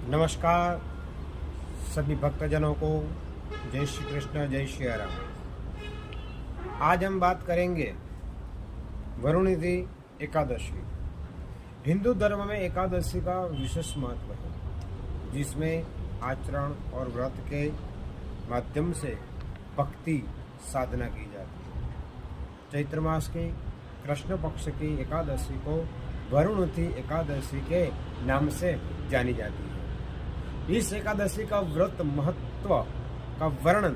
नमस्कार सभी भक्तजनों को। जय श्री कृष्ण, जय श्री राम। आज हम बात करेंगे वरुणिधि एकादशी। हिंदू धर्म में एकादशी का विशेष महत्व है, जिसमें आचरण और व्रत के माध्यम से भक्ति साधना की जाती है। चैत्र मास की कृष्ण पक्ष की एकादशी को वरुणिधि एकादशी के नाम से जानी जाती है। इस एकादशी का व्रत महत्व का वर्णन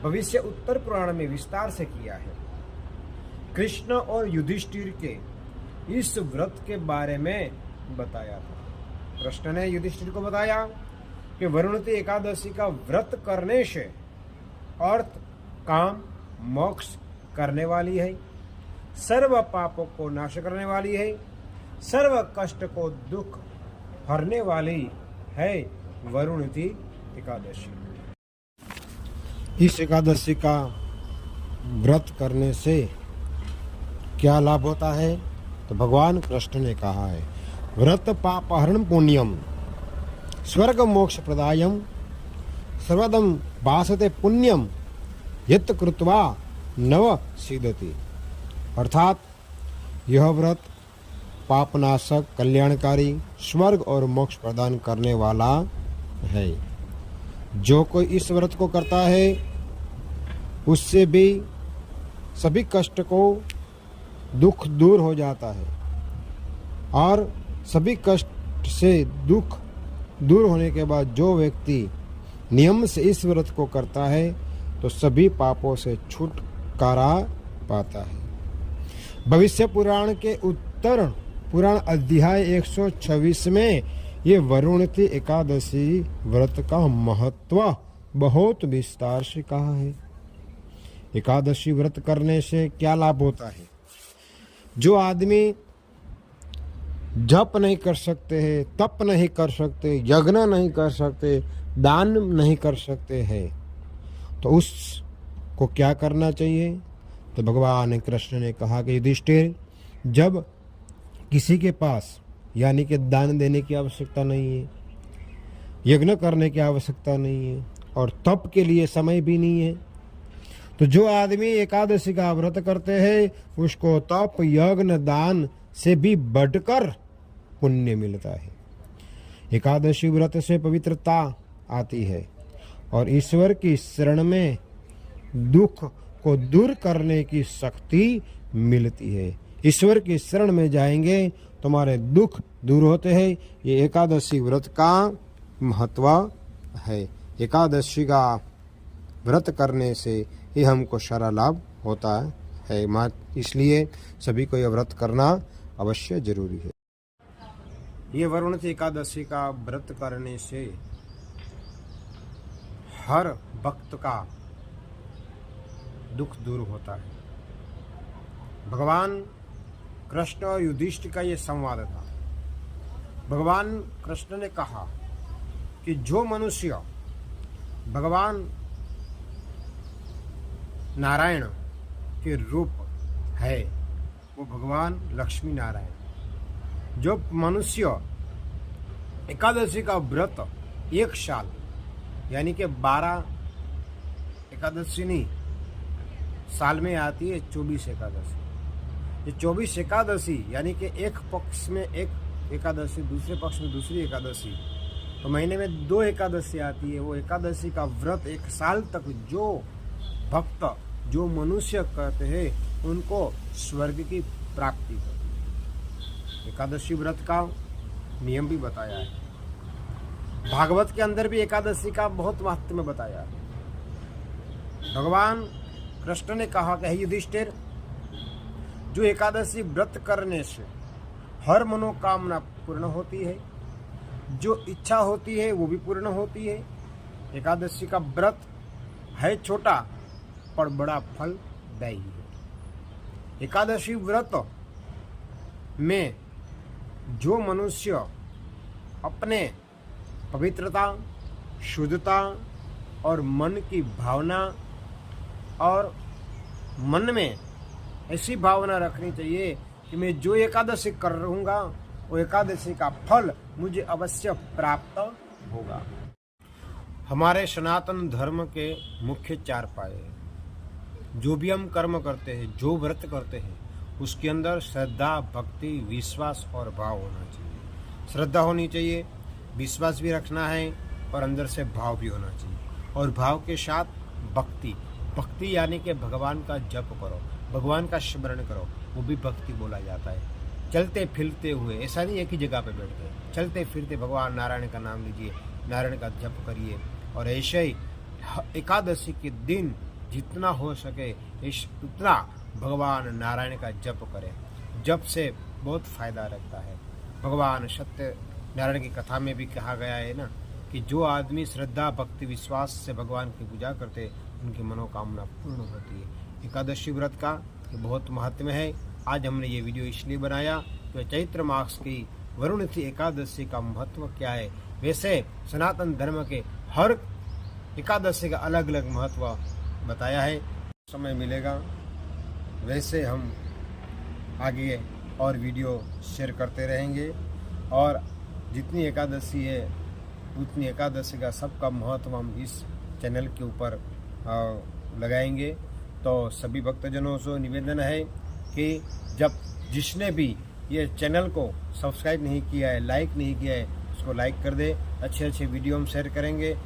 भविष्य उत्तर पुराण में विस्तार से किया है। कृष्ण और युधिष्ठिर के इस व्रत के बारे में बताया था। कृष्ण ने युधिष्ठिर को बताया कि वरुणिधि एकादशी का व्रत करने से अर्थ, काम, मोक्ष करने वाली है, सर्व पापों को नाश करने वाली है, सर्व कष्ट को दुख हरने वाली है वरुणिधि एकादशी। इस एकादशी का व्रत करने से क्या लाभ होता है? तो भगवान कृष्ण ने कहा है, व्रत पापहरण पुण्यम स्वर्ग मोक्ष प्रदायम सर्वदम वासते पुण्यम यत् कृत्वा नव सिद्धति। अर्थात यह व्रत पापनाशक, कल्याणकारी, स्वर्ग और मोक्ष प्रदान करने वाला है। जो कोई इस व्रत को करता है उससे भी सभी कष्ट को दुख दूर हो जाता है, और सभी कष्ट से दुख दूर होने के बाद जो व्यक्ति नियम से इस व्रत को करता है तो सभी पापों से छुटकारा पाता है। भविष्य पुराण के उत्तर पुराण अध्याय 126 में ये वरुणिधि एकादशी व्रत का महत्व बहुत विस्तार से कहा है। एकादशी व्रत करने से क्या लाभ होता है? जो आदमी जप नहीं कर सकते हैं, तप नहीं कर सकते, यज्ञ नहीं कर सकते, दान नहीं कर सकते हैं, तो उसको क्या करना चाहिए? तो भगवान कृष्ण ने कहा कि युधिष्ठिर, जब किसी के पास यानी कि दान देने की आवश्यकता नहीं है, यज्ञ करने की आवश्यकता नहीं है और तप के लिए समय भी नहीं है, तो जो आदमी एकादशी का व्रत करते हैं उसको तप, यज्ञ, दान से भी बढ़कर पुण्य मिलता है। एकादशी व्रत से पवित्रता आती है और ईश्वर की शरण में दुख को दूर करने की शक्ति मिलती है। ईश्वर की शरण में जाएंगे तुम्हारे दुख दूर होते हैं। ये एकादशी व्रत का महत्व है। एकादशी का व्रत करने से ये हमको सारा लाभ होता है, इसलिए सभी को यह व्रत करना अवश्य जरूरी है। ये वरुणिधि एकादशी का व्रत करने से हर भक्त का दुख दूर होता है। भगवान कृष्ण और युधिष्ठिर का ये संवाद था। भगवान कृष्ण ने कहा कि जो मनुष्य भगवान नारायण के रूप है वो भगवान लक्ष्मी नारायण। जो मनुष्य एकादशी का व्रत एक साल यानी कि 12 एकादशी नहीं, साल में आती है 24 एकादशी। ये 24 एकादशी यानी कि एक पक्ष में एक एकादशी, दूसरे पक्ष में दूसरी एकादशी, तो महीने में 2 एकादशी आती है। वो एकादशी का व्रत एक साल तक जो भक्त, जो मनुष्य करते हैं उनको स्वर्ग की प्राप्ति होती है। एकादशी व्रत का नियम भी बताया है। भागवत के अंदर भी एकादशी का बहुत महत्व बताया है। भगवान कृष्ण ने कहा कि हे युधिष्ठिर, जो एकादशी व्रत करने से हर मनोकामना पूर्ण होती है, जो इच्छा होती है वो भी पूर्ण होती है। एकादशी का व्रत है छोटा पर बड़ा फलदायी है। एकादशी व्रत में जो मनुष्य अपने पवित्रता, शुद्धता और मन की भावना और मन में ऐसी भावना रखनी चाहिए कि मैं जो एकादशी कर रहूँगा वो एकादशी का फल मुझे अवश्य प्राप्त होगा। हमारे सनातन धर्म के मुख्य 4 पाए हैं। जो भी हम कर्म करते हैं, जो व्रत करते हैं, उसके अंदर श्रद्धा, भक्ति, विश्वास और भाव होना चाहिए। श्रद्धा होनी चाहिए, विश्वास भी रखना है और अंदर से भाव भी होना चाहिए। और भाव के साथ भक्ति, भक्ति यानी कि भगवान का जप करो, भगवान का स्मरण करो, वो भी भक्ति बोला जाता है। चलते फिरते हुए, ऐसा नहीं एक ही जगह पे बैठ गए, चलते फिरते भगवान नारायण का नाम लीजिए, नारायण का जप करिए। और ऐसे ही एकादशी के दिन जितना हो सके उतना भगवान नारायण का जप करें। जप से बहुत फायदा रहता है। भगवान सत्य नारायण की कथा में भी कहा गया है ना कि जो आदमी श्रद्धा, भक्ति, विश्वास से भगवान की पूजा करते उनकी मनोकामना पूर्ण होती है। एकादशी व्रत का बहुत महत्व है। आज हमने ये वीडियो इसलिए बनाया कि चैत्र मास की वरुणिति एकादशी का महत्व क्या है। वैसे सनातन धर्म के हर एकादशी का अलग अलग महत्व बताया है। समय मिलेगा वैसे हम आगे और वीडियो शेयर करते रहेंगे। और जितनी एकादशी है उतनी एकादशी का सबका महत्व हम इस चैनल के ऊपर लगाएंगे। तो सभी भक्तजनों से निवेदन है कि जब जिसने भी ये चैनल को सब्सक्राइब नहीं किया है, लाइक नहीं किया है, उसको लाइक कर दे। अच्छे अच्छे वीडियो हम शेयर करेंगे।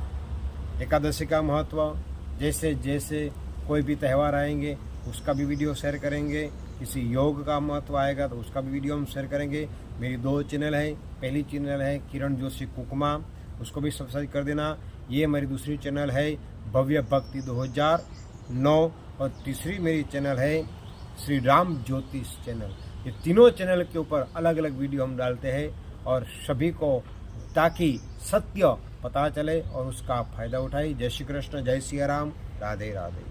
एकादशी का महत्व, जैसे जैसे कोई भी त्यौहार आएंगे उसका भी वीडियो शेयर करेंगे। किसी योग का महत्व आएगा तो उसका भी वीडियो हम शेयर करेंगे। मेरी 2 चैनल है। पहली चैनल है किरण जोशी कुकमा, उसको भी सब्सक्राइब कर देना। ये मेरी दूसरी चैनल है भव्य भक्ति 2009 और तीसरी मेरी चैनल है श्री राम ज्योतिष चैनल। ये तीनों चैनल के ऊपर अलग अलग वीडियो हम डालते हैं और सभी को ताकि सत्य पता चले और उसका फायदा उठाए। जय श्री कृष्ण, जय सिया राम, राधे राधे।